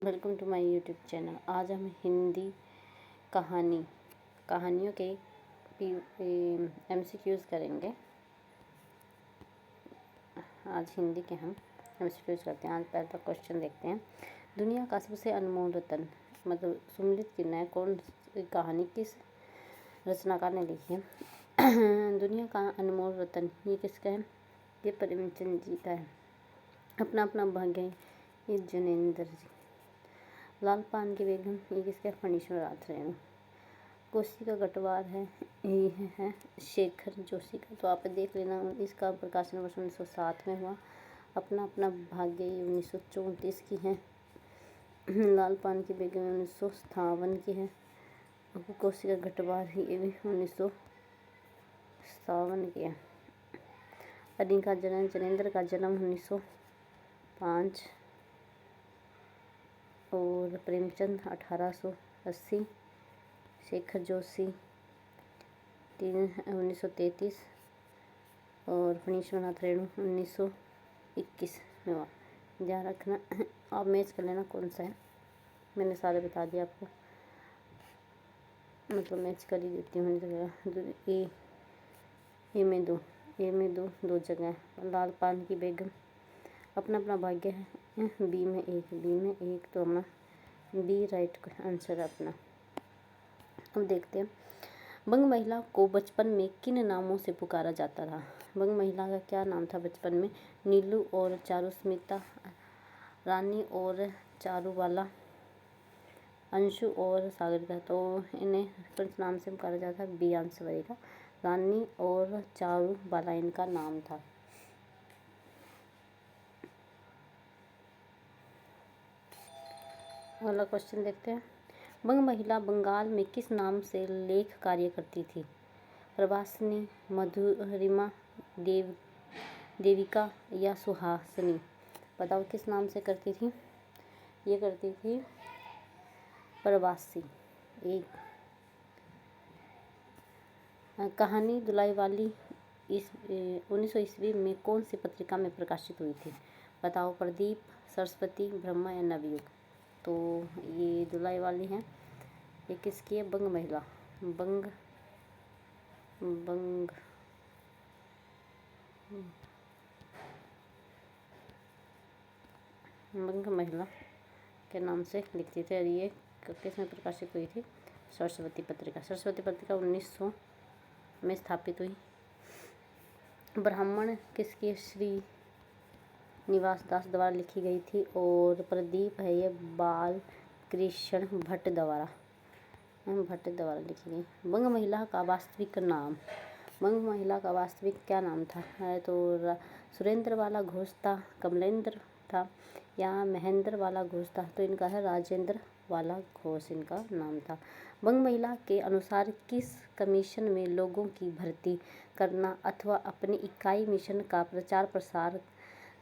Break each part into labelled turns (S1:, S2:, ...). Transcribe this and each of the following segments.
S1: Welcome to my YouTube channel. आज हम हिंदी कहानियों के MCQs करेंगे। आज हिंदी के हम MCQs करते हैं। आज पहला क्वेश्चन देखते हैं। दुनिया का सबसे अनमोल रत्न मतलब सुमिलित किरण है कौन सी कहानी किस रचनाकार ने लिखी है? दुनिया का अनमोल रत्न ये किसका है? ये प्रेमचंद जी का है। अपना अपना भाग्य ये जनेंद्र जी। लाल पान की बेगम ये किसका? फणीश्वर राथरेन। कोसी का गटवार है ये है शेखर जोशी का। तो आप देख लेना। इसका प्रकाशन वर्ष 1907 में हुआ। अपना अपना भाग्य ये 1934 की है। लाल पान की बेगम 1957 की है। कोसी का गटवार ये भी 1957 की है। अनिका जनेंद्र का जन्म 1905 और प्रेमचंद 1880। शेखर जोशी 1933 और फणीश्वर नाथ रेणु 1921 में हुआ। ध्यान रखना। आप मैच कर लेना कौन सा है। मैंने सारे बता दिया आपको, मतलब मैच कर ही देती हूँ। ए में दो जगह है। लाल पान की बेगम अपना अपना भाग्य है। बी में एक तो अपना बी राइट आंसर है अपना। अब देखते हैं बंग महिला को बचपन में किन नामों से पुकारा जाता था? बंग महिला का क्या नाम था बचपन में? नीलू और चारू, स्मिता, रानी और चारूबाला, अंशु और सागरिका। तो इन्हें किस नाम से पुकारा जाता था? बी आंसर रहेगा। रानी और चारूबाला इनका नाम था। अगला क्वेश्चन देखते हैं। बंग महिला बंगाल में किस नाम से लेख कार्य करती थी? प्रभासिनी, मधुरिमा, देविका या सुहासिनी? बताओ किस नाम से करती थी? ये करती थी प्रभासी। एक कहानी दुलाई वाली 1900 ईस्वी में कौन सी पत्रिका में प्रकाशित हुई थी? बताओ। प्रदीप, सरस्वती, ब्रह्मा या नवयुग? तो ये दुलाई वाली है। ये किसकी है? बंग महिला। बंग महिला के नाम से लिखती थी। और ये किस में प्रकाशित हुई थी? सरस्वती पत्रिका। सरस्वती पत्रिका 1900 में स्थापित हुई। ब्राह्मण किसकी? श्री निवास दास द्वारा लिखी गई थी। और प्रदीप है ये बाल कृष्ण भट्ट द्वारा लिखी गई। बंग महिला का वास्तविक नाम? बंग महिला का वास्तविक क्या नाम था? है तो सुरेंद्र वाला घोष था, कमलेंद्र था या महेंद्र वाला घोष था? तो इनका है राजेंद्र वाला घोष इनका नाम था। बंग महिला के अनुसार किस कमीशन में लोगों की भर्ती करना अथवा अपनी इकाई मिशन का प्रचार प्रसार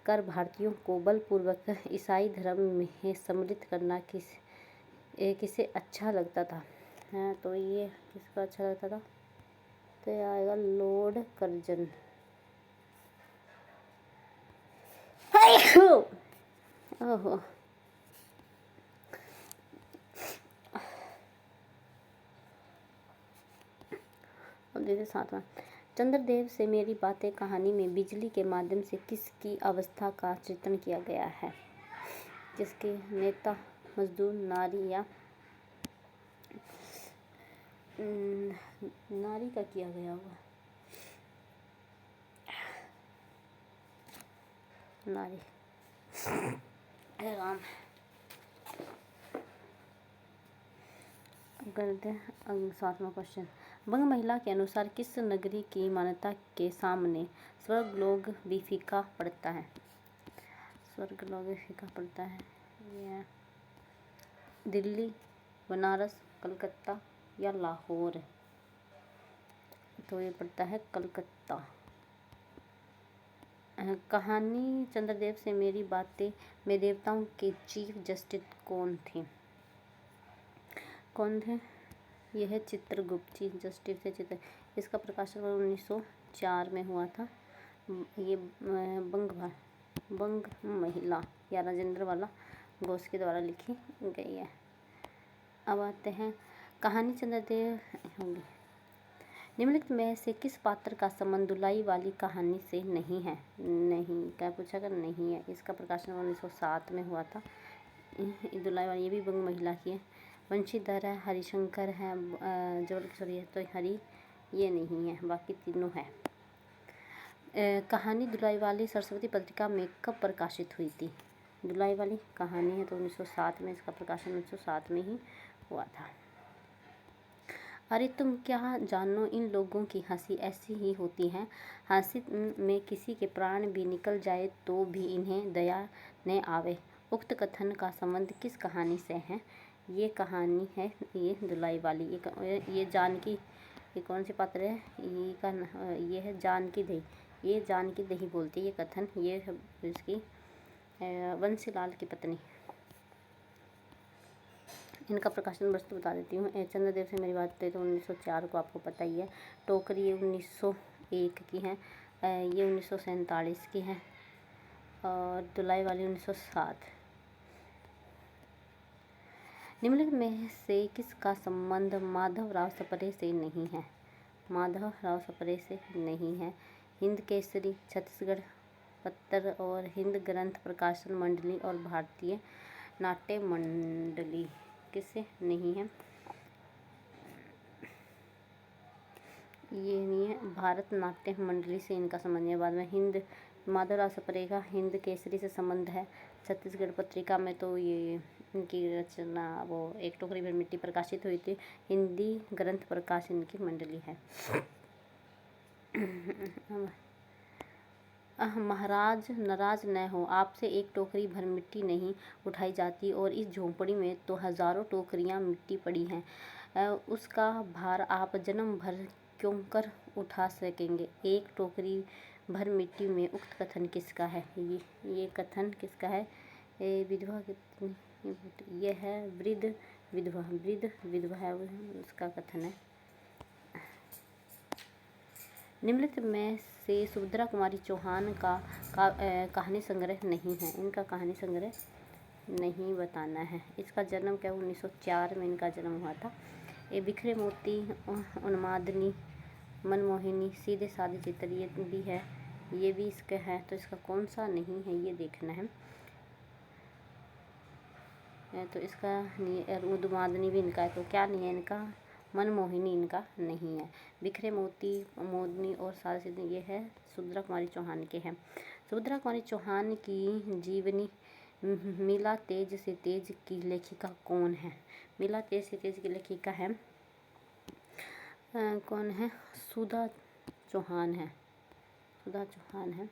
S1: कर भारतीयों को बलपूर्वक ईसाई धर्म में सम्मिलित करना किसे अच्छा लगता था? है तो ये किसका अच्छा लगता था? तो ये आएगा लॉर्ड कर्जन। ओहो अब देखिए सातवां। चंद्रदेव से मेरी बातें कहानी में बिजली के माध्यम से किसकी अवस्था का चित्रण किया गया है? किसके? नेता, मजदूर, नारी या नारी का किया गया होगा। नारी। राम करते हैं सातवां क्वेश्चन। बंग महिला के अनुसार किस नगरी की मान्यता के सामने स्वर्गलोक भी फीका पड़ता है? स्वर्गलोक भी फीका पड़ता है। यह दिल्ली, बनारस, कलकत्ता या लाहौर? तो ये पड़ता है कलकत्ता। कहानी चंद्रदेव से मेरी बातें में देवताओं के चीफ जस्टिस कौन थे? यह है चित्रगुप्त। चीफ जस्टिस है चित्र। इसका प्रकाशन 1904 में हुआ था। ये बंग महिला या राजेंद्र वाला घोष के द्वारा लिखी गई है। अब आते हैं कहानी चंद्रदेव होगी। निम्नलिखित में से किस पात्र का संबंध दुलाई वाली कहानी से नहीं है? नहीं क्या पूछा कर नहीं है। इसका प्रकाशन 1907 में हुआ था। दुलाई वाली ये भी बंग महिला की है। वंशीधर है, हरिशंकर है, जबल किशोरी है, तो हरी ये नहीं है, बाकी तीनों है। कहानी दुलाई वाली सरस्वती पत्रिका में कब प्रकाशित हुई थी? दुलाई वाली कहानी है तो 1907 में, इसका प्रकाशन 1907 में ही हुआ था। अरे तुम क्या जानो, इन लोगों की हंसी ऐसी ही होती है। हंसी में किसी के प्राण भी निकल जाए तो भी इन्हें दया न आवे। उक्त कथन का संबंध किस कहानी से है? ये कहानी है ये दुलाई वाली। ये जानकी, ये कौन से पात्र है? ये है जानकी दही। ये जानकी दही बोलती है ये कथन। ये है इसकी बंसीलाल की पत्नी। इनका प्रकाशन वर्ष तो बता देती हूँ। चंद्रदेव से मेरी बात है तो 1904 को आपको पता ही है। टोकरी ये 1901 की है, ये 1947 की है, और दुलाई वाली 1907। निम्नलिखित में से किसका संबंध माधवराव सप्रे से नहीं है? माधवराव सप्रे से नहीं है। हिंद केसरी, छत्तीसगढ़ पत्र और हिंद ग्रंथ प्रकाशन मंडली और भारतीय नाट्य मंडली किससे नहीं है? ये नहीं है। भारत नाट्य मंडली से इनका संबंध है। बाद में हिंद माधवराव सप्रे का हिंद केसरी से संबंध है। छत्तीसगढ़ पत्रिका में तो ये इनकी रचना वो एक टोकरी भर मिट्टी प्रकाशित हुई थी। हिंदी ग्रंथ प्रकाश इनकी मंडली है। महाराज नाराज न हो, आपसे एक टोकरी भर मिट्टी नहीं उठाई जाती और इस झोंपड़ी में तो हजारों टोकरियां मिट्टी पड़ी हैं। उसका भार आप जन्म भर क्यों कर उठा सकेंगे? एक टोकरी भर मिट्टी में उक्त कथन किसका है? ये कथन किसका है? विधवा कितनी, ये है वृद्ध विधवा है उसका कथन है। निम्नलिखित में से सुभद्रा कुमारी चौहान का कहानी संग्रह नहीं है। इनका कहानी संग्रह नहीं बताना है। इसका जन्म क्या 1904 में इनका जन्म हुआ था। ये बिखरे मोती, उन्मादनी, मनमोहिनी, सीधे साधे चित्र ये भी है, ये भी इसका है। तो इसका कौन सा नहीं है ये देखना है। तो इसका उन्मादनी भी इनका है, तो क्या नहीं है इनका? मनमोहिनी इनका नहीं है। बिखरे मोती, मोदनी और सारे सिद्ध ये है सुभद्रा कुमारी चौहान के हैं। सुभद्रा कुमारी चौहान की जीवनी मिला तेज से तेज की लेखिका कौन है? मिला तेज से तेज की लेखिका है कौन है? सुधा चौहान है। सुधा चौहान है।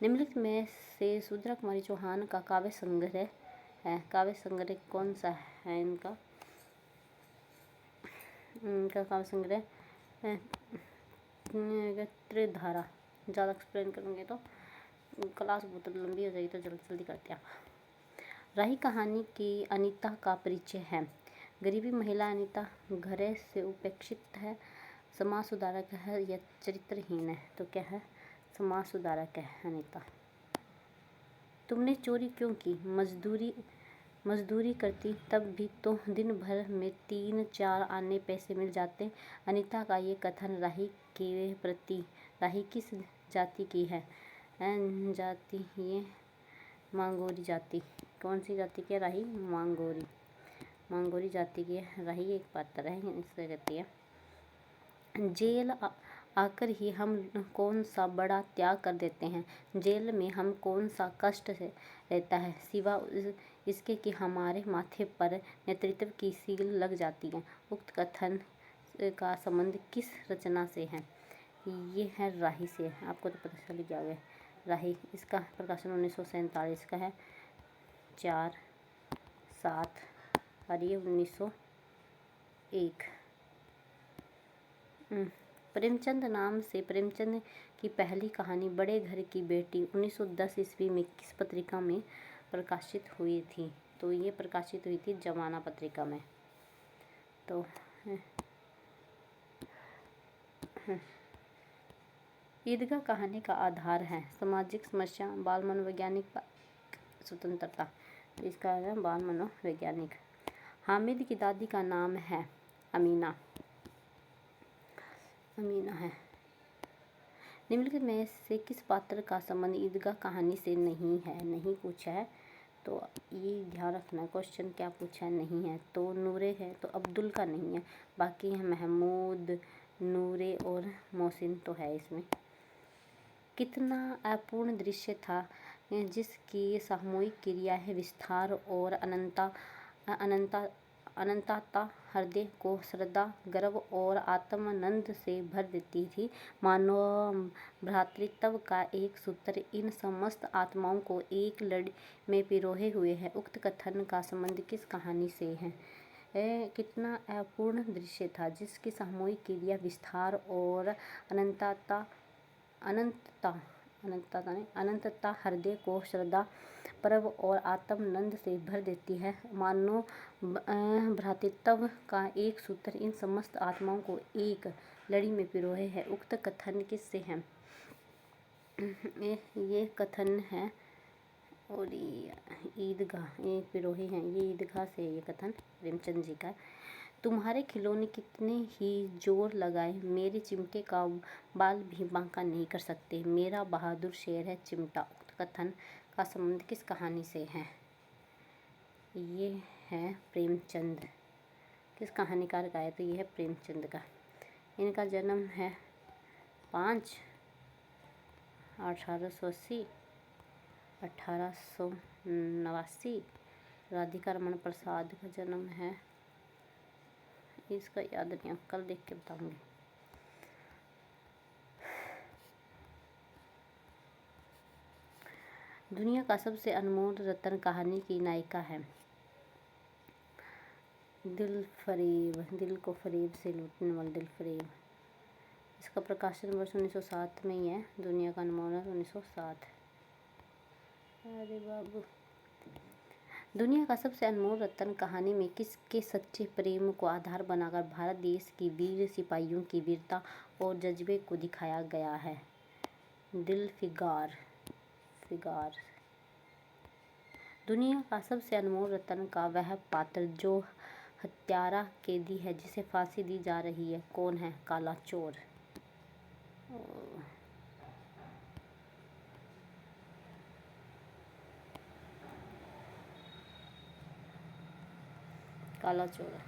S1: निम्नलिखित में से सुभद्रा कुमारी चौहान का काव्य संग्रह है। काव्य संग्रह कौन सा है इनका? इनका काव्य संग्रह त्रिधारा। ज़्यादा एक्सप्लेन करूँगे तो क्लास बहुत लंबी हो जाएगी, तो जल्दी जल्दी करते हैं आप। राही कहानी की अनीता का परिचय है। गरीबी महिला अनीता घर से उपेक्षित है, समाज सुधारक है या चरित्रहीन है? तो क्या है? समाज सुधारक है अनीता। तुमने चोरी क्यों की? मजदूरी करती तब भी तो दिन भर में 3-4 आने पैसे मिल जाते। अनीता का ये कथन राही के प्रति। राही किस जाति की है? जाति ये मांगोरी जाति। कौन सी जाति की है राही? मांगोरी जाति की है राही। एक पात्र है, इससे कहती है। जेल आकर ही हम कौन सा बड़ा त्याग कर देते हैं। जेल में हम कौन सा कष्ट से रहता है, सिवा इसके कि हमारे माथे पर नेतृत्व की सील लग जाती है। उक्त कथन का संबंध किस रचना से है? ये है राही से। आपको तो पता चल गया है राही। इसका प्रकाशन 1947 का है, 4/7, और ये 1901। प्रेमचंद नाम से प्रेमचंद की पहली कहानी बड़े घर की बेटी 1910 ईस्वी में किस पत्रिका में प्रकाशित हुई थी? तो ये प्रकाशित हुई थी जमाना पत्रिका में। तो ईदगाह कहानी का आधार है सामाजिक समस्या, बाल मनोवैज्ञानिक स्वतंत्रता। इसका है बाल मनोवैज्ञानिक। हामिद की दादी का नाम है अमीना है। निम्नलिखित में से किस पात्र का संबंध ईदगाह कहानी से नहीं है? नहीं पूछा है तो ये ध्यान रखना। क्वेश्चन क्या पूछा है? नहीं है तो नूरे है, तो अब्दुल का नहीं है, बाकी है महमूद, नूरे और मोहसिन तो है इसमें। कितना अपूर्ण दृश्य था जिसकी सामूहिक क्रिया है विस्तार और अनंतता हृदय को श्रद्धा, गर्व और आत्मानंद से भर देती थी। मानव भ्रातृत्व का एक सूत्र इन समस्त आत्माओं को एक लड़ी में पिरोए हुए है। उक्त कथन का संबंध किस कहानी से है? कितना अपूर्ण दृश्य था जिसकी सामूहिक क्रिया विस्तार और अनंतता हृदय को श्रद्धा, पर्व और आत्मानंद से भर देती है। मानव भ्रातृत्व का एक सूत्र इन समस्त आत्माओं को एक लड़ी में पिरोए है। उक्त कथन किससे है? ये कथन है और ईदगाह, ये पिरोहे हैं, ये ईदगाह से ये कथन प्रेमचंद जी का। तुम्हारे खिलौने कितने ही जोर लगाए मेरे चिमटे का बाल भी बांका नहीं कर सकते। मेरा बहादुर शेर है चिमटा। उक्त कथन का संबंध किस कहानी से है? ये है प्रेमचंद। किस कहानीकार का है? तो ये है प्रेमचंद का। इनका जन्म है 5/1880 1889। राधिका रमन प्रसाद का जन्म है, इसका याद नहीं, कल देख के बताऊंगी। दुनिया का सबसे अनमोल रत्न कहानी की नायिका है दिलफरेब, दिल को फरेब से लूटने वाला दिलफरेब। इसका प्रकाशन वर्ष 1907 में ही है। दुनिया का अनमोल 1907। अरे बाबू। दुनिया का सबसे अनमोल रत्न कहानी में किसके सच्चे प्रेम को आधार बनाकर भारत देश की वीर सिपाहियों की वीरता और जज्बे को दिखाया गया है? दिलफिगार। दुनिया का सबसे अनमोल रत्न का वह पात्र जो हत्यारा कैदी है जिसे फांसी दी जा रही है, कौन है? काला चोर। काला चोर।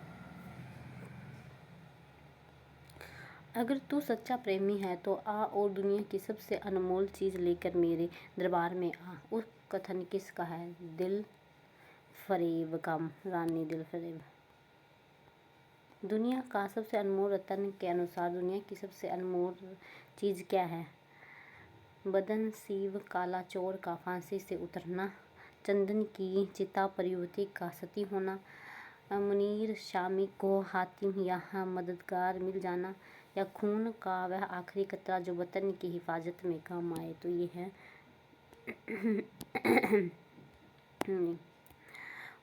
S1: अगर तू सच्चा प्रेमी है तो आ और दुनिया की सबसे अनमोल चीज़ लेकर मेरे दरबार में आ। उस कथन किसका है? दिलफरेब का, रानी दिलफरेब। दुनिया का सबसे अनमोल रत्न के अनुसार दुनिया की सबसे अनमोल चीज़ क्या है? बदनसीब काला चोर का फांसी से उतरना, चंदन की चिता पर युवती का सती होना, मुनीर शामी को हातिम या मददगार मिल जाना, या खून का वह आखिरी कतरा जो वतन की हिफाजत में काम आए। तो ये है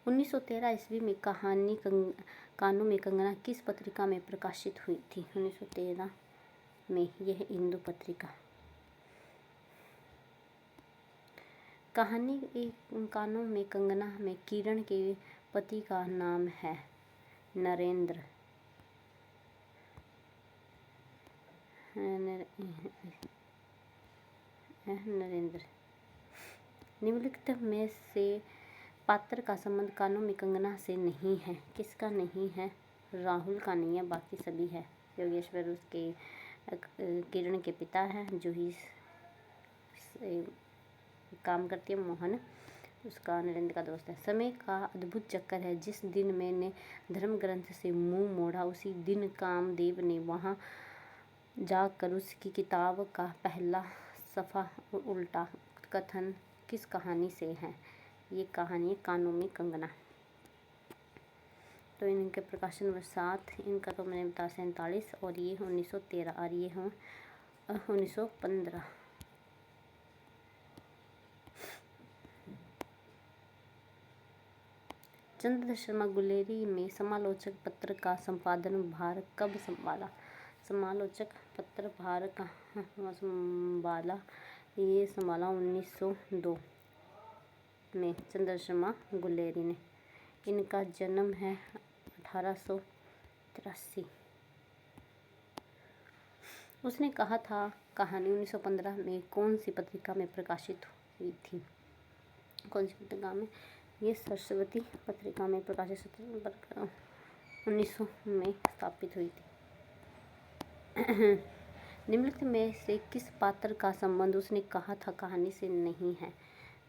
S1: 1913 ईस्वी में कहानी कानों में कंगना किस पत्रिका में प्रकाशित हुई थी? 1913 में यह हिंदू पत्रिका। कहानी एक कानों में कंगना में किरण के पति का नाम है नरेंद्र। निम्नलिखित में से पात्र का संबंध कानों में कंगना से नहीं है? किसका नहीं है? राहुल का नहीं है, बाकी सभी है। योगेश्वर उसके किरण के पिता हैं। जूही काम करती है, मोहन उसका नरेंद्र का दोस्त है। समय का अद्भुत चक्कर है। जिस दिन मैंने धर्म ग्रंथ से मुंह मोड़ा उसी दिन कामदेव ने वहां जाकर उसकी किताब का पहला सफ़ा उल्टा। कथन किस कहानी से है? ये कहानी कानों में कंगना। तो इनके प्रकाशन वर्ष 7, इनका तो मैंने बताया 47 और ये 1913 और ये हैं 1915। चंद्र शर्मा गुलेरी में समालोचक पत्र का संपादन भार कब संभाला? समालोचक पत्र भार कहाँ संभाला? ये संभाला 1902। में चंद्रशर्मा गुलेरी ने। इनका जन्म है 1883। उसने कहा था कहानी 1915 में कौन सी पत्रिका में प्रकाशित हुई थी? कौन सी पत्रिका में? ये सरस्वती पत्रिका में प्रकाशित 1900 में स्थापित हुई थी। निम्नलिखित में से किस पात्र का संबंध उसने कहा था कहानी से नहीं है?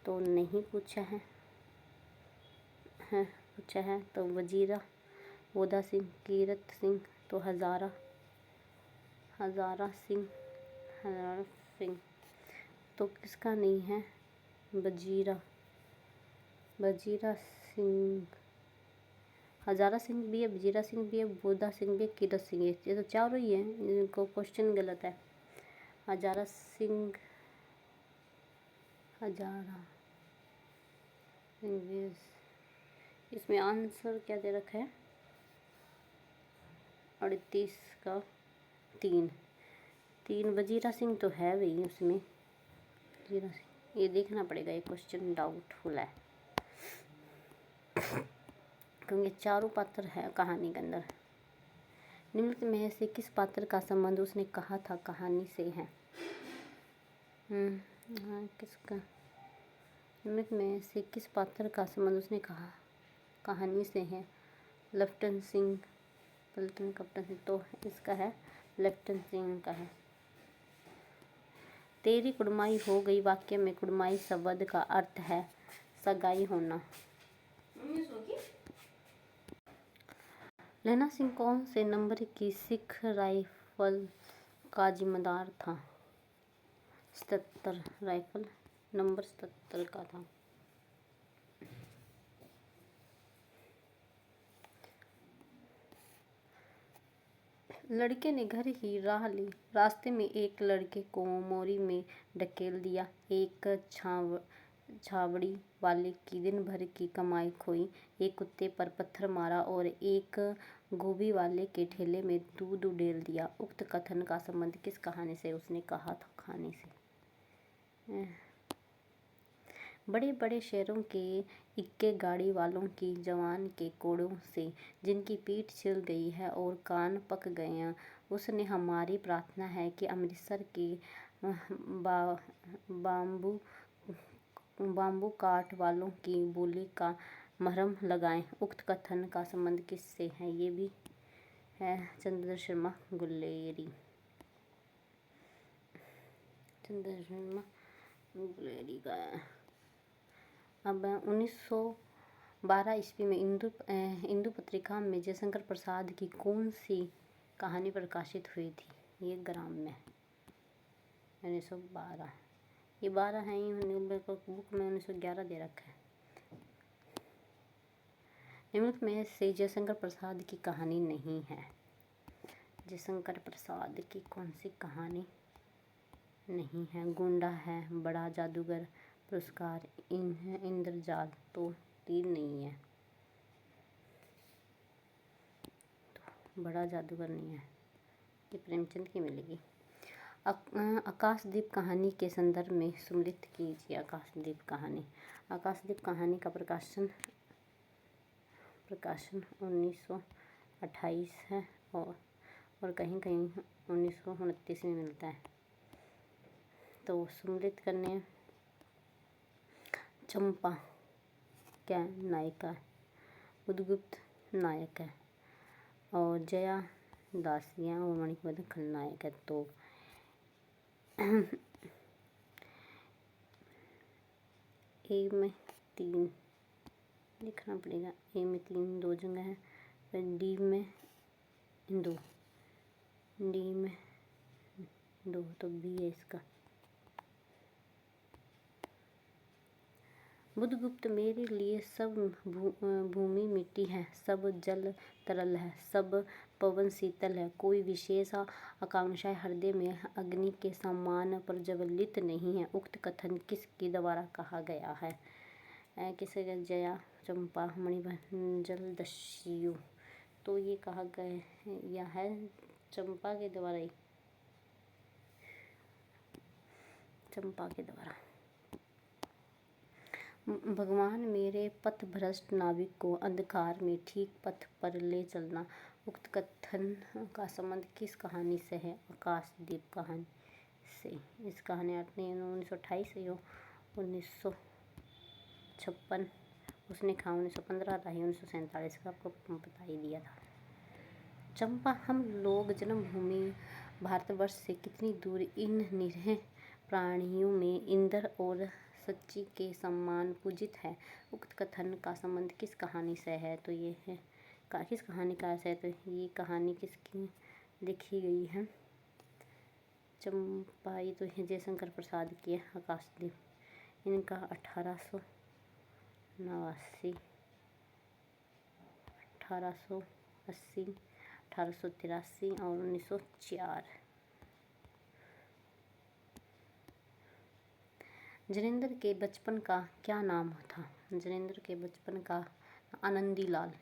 S1: तो नहीं पूछा है तो वजीरा, ओदा सिंह, कीरत सिंह, तो हजारा सिंह। तो किसका नहीं है? वजीरा सिंह। हजारा सिंह भी है, वजीरा सिंह भी है, बोधा सिंह भी है, कीरत सिंह है। ये तो चारों ही हैं, इनको क्वेश्चन गलत है। हजारा सिंह इसमें आंसर क्या दे रखा है? 38 का 3। वजीरा सिंह तो है वही उसमें। वजीरा सिंह ये देखना पड़ेगा, ये क्वेश्चन डाउटफुल है क्योंकि चारों पात्र है कहानी के अंदर। निम्नलिखित में से किस पात्र का संबंध उसने कहा था कहानी से है? किसका? निम्नलिखित में से किस पात्र का संबंध उसने कहा कहानी से है? लेफ्टिनेंट सिंह, पलटन कप्तान सिंह। तो इसका है लेफ्टिनेंट सिंह का है। तेरी कुड़माई हो गई वाक्य में कुड़माई शब्द का अर्थ है सगाई होना। लहना सिंह कौन से नंबर की सिख राइफल का जिम्मेदार था? 77 राइफल नंबर 77 का था। लड़के ने घर ही राह ली। रास्ते में एक लड़के को मोरी में ढकेल दिया। एक छावड़ी वाले की दिन भर की कमाई खोई। एक कुत्ते पर पत्थर मारा और एक गोभी वाले के ठेले में दूध उड़ेल दिया। उक्त कथन का संबंध किस कहानी से उसने कहा था कहानी से? बड़े बड़े शहरों के इक्के गाड़ी वालों की जवान के कोड़ों से जिनकी पीठ छिल गई है और कान पक गए हैं, उसने हमारी प्रार्थना है कि अमृतसर के बाम्बू काट वालों की बोली का मरहम लगाएं। उक्त कथन का संबंध किससे है? ये भी है चंद्रशर्मा गुलेरी। का अब 1912 ईस्वी में इंदु पत्रिका में जयशंकर प्रसाद की कौन सी कहानी प्रकाशित हुई थी? ये ग्राम में 1912। ये 12 है ही, बुक में 1911 दे रखा है। निम्नलिखित में से जयशंकर प्रसाद की कहानी नहीं है। जयशंकर प्रसाद की कौन सी कहानी नहीं है? गुंडा है, बड़ा जादूगर, पुरस्कार, इंद्रजाल। तो 3 नहीं है, तो बड़ा जादूगर नहीं है, ये प्रेमचंद की मिलेगी। आकाशदीप कहानी के संदर्भ में सम्मिलित कीजिए। आकाशदीप कहानी का प्रकाशन 1928 है और कहीं कहीं 1929 में मिलता है। तो सम्मिलित करने चंपा क्या नायिका है, बुद्धगुप्त नायक है और जया दासियाँ और मणिकर्णिका खलनायक है। तो ए में 3 लिखना पड़ेगा। ए में 3 2 जगह है, फिर डी में 2, डी में 2, तो बी है इसका। बुद्धगुप्त मेरे लिए सब भूमि मिट्टी है, सब जल तरल है, सब पवन शीतल है, कोई विशेष आकांक्षा हृदय में अग्नि के समान प्रज्वलित नहीं है। उक्त कथन किसके द्वारा कहा गया है? किसे? जया, चंपा, मणिभंजल, दस्यु। तो ये कहा गया है चंपा के द्वारा ही, चंपा के द्वारा। भगवान मेरे पथभ्रष्ट नाविक को अंधकार में ठीक पथ पर ले चलना। उक्त कथन का संबंध किस कहानी से है? आकाशदीप कहानी से। इस कहानी 1928 या 1956 उसने कहा 1915 था या 1947 का, आपको बता ही दिया था। चंपा, हम लोग जन्मभूमि भारतवर्ष से कितनी दूर इन निरीह प्राणियों में इंद्र और सच्ची के समान पूजित है। उक्त कथन का संबंध किस कहानी से है? तो ये है किस कहानी का है? तो ये कहानी किसकी लिखी गई है? चंपा, ये तो है जयशंकर प्रसाद की है। आकाशदीप इनका 1889, 1880, 1883 और 1904। जनेंद्र के बचपन का क्या नाम था? जनेंद्र के बचपन का आनंदीलाल।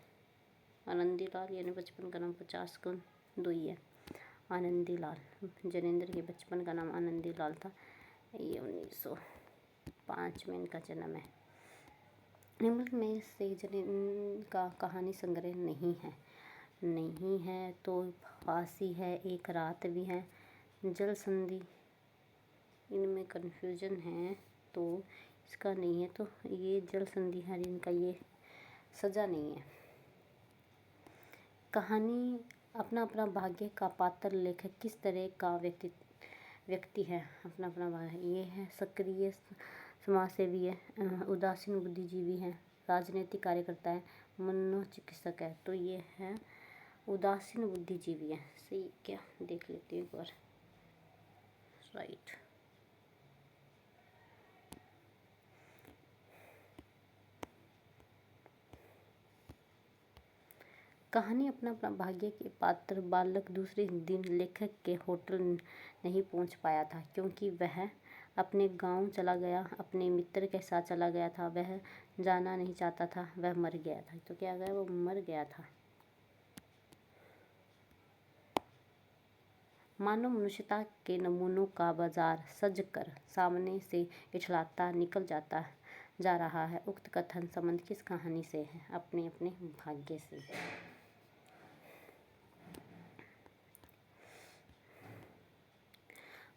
S1: आनंदीलाल यानी बचपन का नाम 50 गुण 2 ही है। आनंदीलाल। जनेंद्र के बचपन का नाम आनंदीलाल था। ये 1905 में इनका जन्म है। निम्न में से जनेंद्र का कहानी संग्रह नहीं है तो फांसी है, एक रात भी है, जल संधि, इनमें कन्फ्यूजन है तो इसका नहीं है। तो ये जल संधि है, इनका ये सजा नहीं है। कहानी अपना अपना भाग्य का पात्र लेखक किस तरह का व्यक्ति है? अपना अपना भाग्य, ये है सक्रिय समाजसेवी है, उदासीन बुद्धिजीवी है, राजनीतिक कार्यकर्ता है, मनोचिकित्सक है। तो ये है उदासीन बुद्धिजीवी है। सही क्या? देख लेते हैं एक बार। राइट। कहानी अपना अपना भाग्य के पात्र बालक दूसरे दिन लेखक के होटल नहीं पहुंच पाया था क्योंकि वह अपने गांव चला गया, अपने मित्र के साथ चला गया था। वह जाना नहीं चाहता था, वह मर गया था। तो क्या गया? वो मर गया था। मानव मनुष्यता के नमूनों का बाजार सज कर सामने से इछलाता निकल जा रहा है। उक्त कथन संबंध किस कहानी से है? अपने अपने भाग्य से।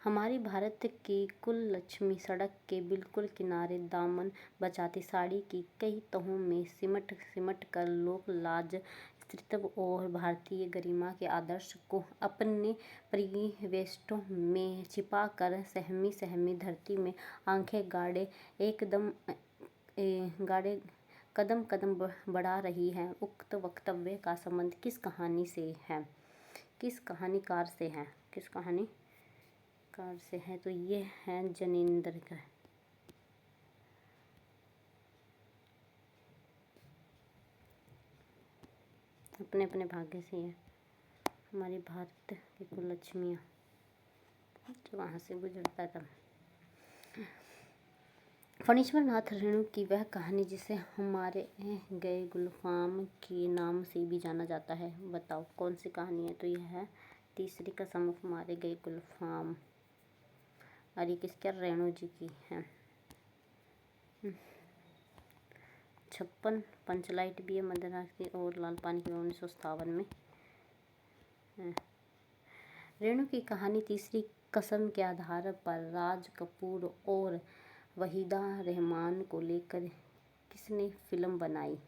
S1: हमारी भारत की कुल लक्ष्मी सड़क के बिल्कुल किनारे दामन बचाती साड़ी की कई तहों में सिमट कर लोक लाज, स्त्रीत्व और भारतीय गरिमा के आदर्श को अपने परिवेष्टों में छिपा कर सहमी सहमी धरती में आंखें गाड़े कदम कदम बढ़ा रही है। उक्त वक्तव्य का संबंध किस कहानी से है? किस कहानीकार से है? किस कहानीकार से है? तो ये है जनेंद्र का। अपने अपने भाग्य से है। हमारी भारत की कुल लक्ष्मियाँ जो वहाँ से गुजरता था। फणीश्वर नाथ रेणु की वह कहानी जिसे हमारे गए गुलफाम के नाम से भी जाना जाता है, बताओ कौन सी कहानी है? तो यह है तीसरी कसम हमारे गए गुलफाम। अरे किसके? रेणु जी की है। 56 पंचलाइट भी है मध्यराज की और लाल पानी की 1957 में। रेणु की कहानी तीसरी कसम के आधार पर राज कपूर और वहीदा रहमान को लेकर किसने फिल्म बनाई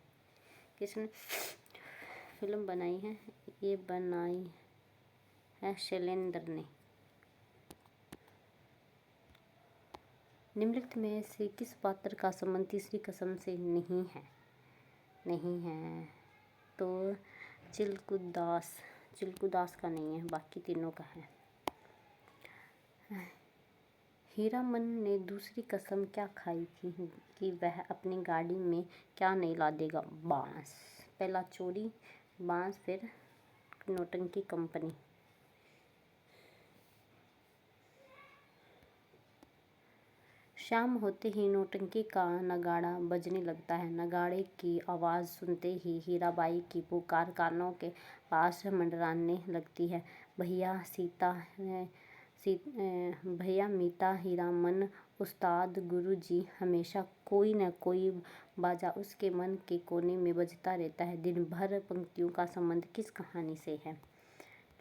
S1: है? ये बनाई है शैलेंद्र ने। निम्नलिखित में से किस पात्र का संबंध तीसरी कसम से नहीं है? तो चिल्कुदास का नहीं है, बाकी तीनों का है। हीरामन ने दूसरी कसम क्या खाई थी कि वह अपनी गाड़ी में क्या नहीं ला देगा? बांस। पहला चोरी बांस, फिर नौटंकी कंपनी। शाम होते ही नौटंकी का नगाड़ा बजने लगता है। नगाड़े की आवाज़ सुनते ही हीराबाई की पुकार कानों के पास मंडराने लगती है। भैया मीता हीरामन उस्ताद गुरुजी हमेशा कोई न कोई बाजा उसके मन के कोने में बजता रहता है। दिन भर पंक्तियों का संबंध किस कहानी से है?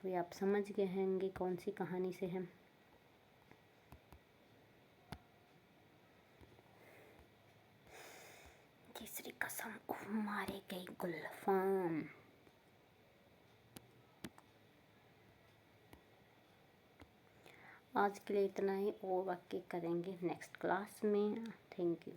S1: तो ये आप समझ गए होंगे कौन सी कहानी से है। तीसरी कसम, उफ, मारे गई गुल्फाम। आज के लिए इतना ही, और वाक्य करेंगे नेक्स्ट क्लास में। Thank you.